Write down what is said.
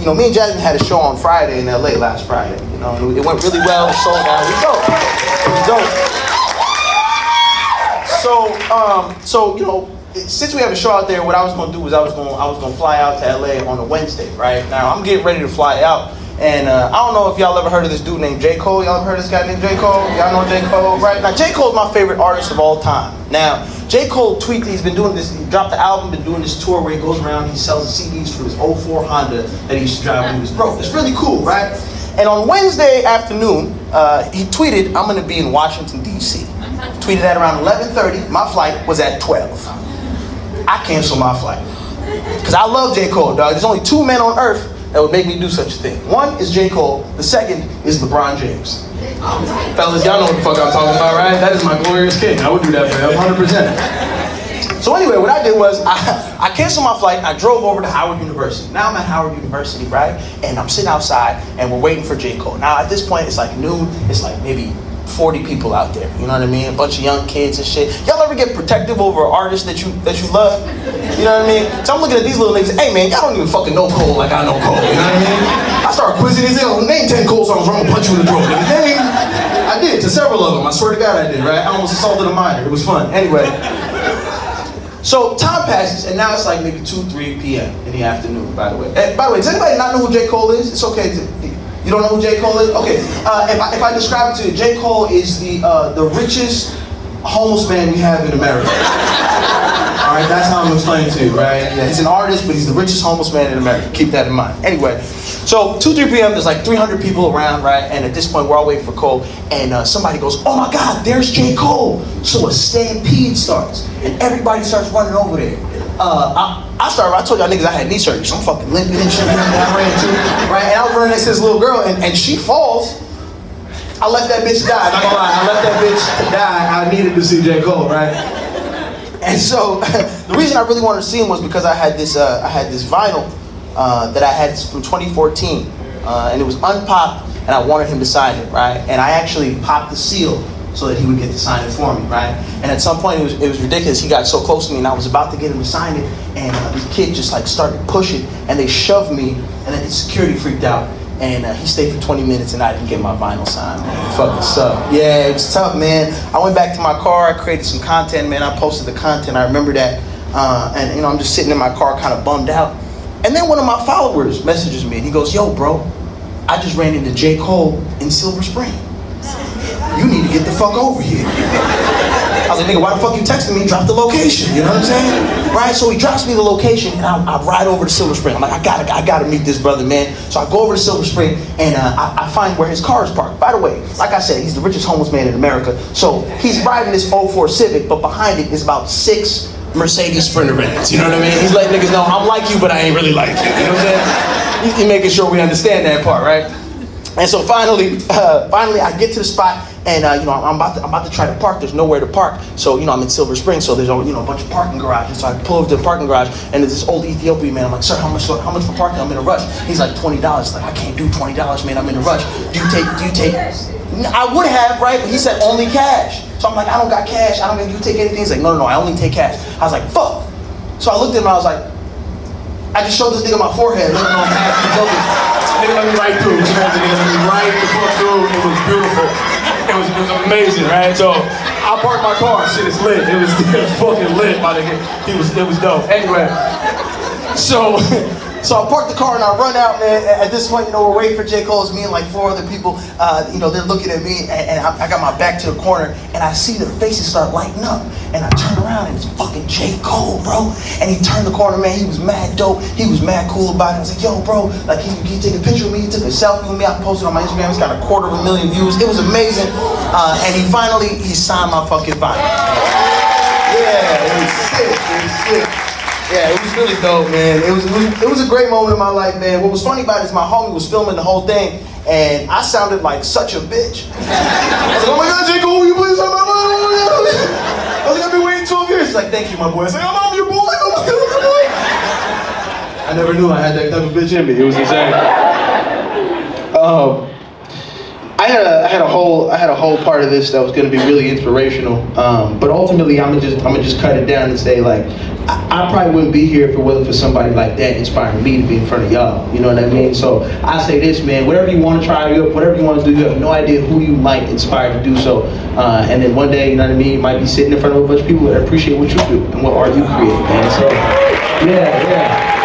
You know, me and Jasmine had a show on Friday in LA last Friday. You know, and it went really well. It sold out. It was dope. So you know, since we have a show out there, what I was gonna do was I was gonna fly out to LA on a Wednesday. Right now, I'm getting ready to fly out. And I don't know if y'all ever heard of this dude named J. Cole. Y'all ever heard of this guy named J. Cole? Y'all know J. Cole, right? Now, J. Cole's my favorite artist of all time. Now, J. Cole tweeted, he's been doing this, he dropped the album, been doing this tour where he goes around, he sells CDs for his 04 Honda that he used to drive when he was broke. It's really cool, right? And on Wednesday afternoon, he tweeted, I'm gonna be in Washington, D.C. Tweeted at around 11:30, my flight was at 12. I canceled my flight. Because I love J. Cole, dog. There's only two men on earth that would make me do such a thing. One is J. Cole, the second is LeBron James. Fellas, y'all know what the fuck I'm talking about, right? That is my glorious king. I would do that for him, 100%. So anyway, what I did was, I canceled my flight, I drove over to Howard University. Now I'm at Howard University, right? And I'm sitting outside, and we're waiting for J. Cole. Now at this point, it's like noon, it's like maybe 40 people out there, you know what I mean? A bunch of young kids and shit. Y'all ever get protective over artists that you love? You know what I mean? So I'm looking at these little niggas, hey man, y'all don't even fucking know Cole like I know Cole, you know what I mean? I start quizzing these, name 10 Cole songs or I'm gonna punch you in the throat. I did, to several of them, I swear to God I did, right? I almost assaulted a minor, it was fun. Anyway, so time passes and now it's like maybe 2, 3 p.m. in the afternoon, by the way. And by the way, does anybody not know who J. Cole is? It's okay to... You don't know who J. Cole is? Okay. If I describe it to you, J. Cole is the richest homeless man we have in America. All right, that's how I'm explaining to you, right? Yeah, he's an artist, but he's the richest homeless man in America. Keep that in mind. Anyway, so 2, 3 p.m. There's like 300 people around, right? And at this point, we're all waiting for Cole, and somebody goes, "Oh my God, there's J. Cole!" So a stampede starts, and everybody starts running over there. I told y'all niggas I had knee surgery, so I'm fucking limping and shit. I ran too, right? And I was running next to this little girl, and she falls. I let that bitch die, not gonna lie. I let that bitch die. I needed to see J. Cole, right? And so, the reason I really wanted to see him was because I had this vinyl that I had from 2014, and it was unpopped, and I wanted him to sign it, right? And I actually popped the seal so that he would get to sign it for me, right? And at some point, it was ridiculous. He got so close to me, and I was about to get him to sign it, and this kid just like started pushing, and they shoved me, and then security freaked out, and he stayed for 20 minutes, and I didn't get my vinyl signed, man. Fucking sucked. Yeah, it was tough, man. I went back to my car, I created some content, man. I posted the content, I remember that, and you know, I'm just sitting in my car kind of bummed out. And then one of my followers messages me, and he goes, "Yo, bro, I just ran into J. Cole in Silver Spring. You need to get the fuck over here." I was like, "Nigga, why the fuck you texting me? Drop the location," you know what I'm saying? Right? So he drops me the location, and I ride over to Silver Spring. I'm like, I gotta meet this brother, man. So I go over to Silver Spring, and I find where his car is parked. By the way, like I said, he's the richest homeless man in America. So he's riding this 04 Civic, but behind it is about 6 Mercedes Sprinter vans. You know what I mean? He's letting niggas know, I'm like you, but I ain't really like you. You know what I'm saying? He's making sure we understand that part, right? And so finally, I get to the spot, and you know, I'm about to try to park. There's nowhere to park, so you know, I'm in Silver Spring, so there's a bunch of parking garages. So I pull over to the parking garage, and there's this old Ethiopian man. I'm like, "Sir, how much for parking? I'm in a rush." He's like, $20. Like, I can't do $20, man. I'm in a rush. Do you take? I would have, right? But he said only cash. So I'm like, I don't got cash. Do you take anything? He's like, no, I only take cash. I was like, fuck. So I looked at him, and I was like, I just showed this nigga my forehead. Let him know I'm happy. Nigga let me right through. Nigga let me right the fuck through. It was beautiful. It was amazing, right? So I parked my car. Shit is lit. It was fucking lit, my nigga. It was dope. Anyway, so I parked the car and I run out, man. At this point, you know, we're waiting for J. Cole. It's me and like 4 other people. You know, they're looking at me, and I got my back to the corner, and I see their faces start lighting up. And I turn around, and it's fucking J. Cole, bro. And he turned the corner, man. He was mad dope. He was mad cool about it. I was like, "Yo, bro, like, can you take a picture of me?" He took a selfie with me. I posted on my Instagram. It's got 250,000 views. It was amazing. And he signed my fucking vinyl. Yeah, it was sick. It was sick. Yeah, it was really dope, man. It was a great moment in my life, man. What was funny about it is my homie was filming the whole thing, and I sounded like such a bitch. I was like, "Oh my God, J. Cole, will you please sign my vinyl?" I was like, "I've been waiting 12 years." He's like, "Thank you, my boy." I was like, "I'm your boy, I'm your boy." I never knew I had that type of bitch in me. It was insane. I had a whole part of this that was going to be really inspirational, but ultimately I'm gonna just cut it down and say, like, I probably wouldn't be here if it wasn't for somebody like that inspiring me to be in front of y'all. You know what I mean? So I say this, man, whatever you want to try, whatever you want to do, you have no idea who you might inspire to do so. And then one day, you know what I mean, you might be sitting in front of a bunch of people that appreciate what you do and what art you create, man. So, yeah.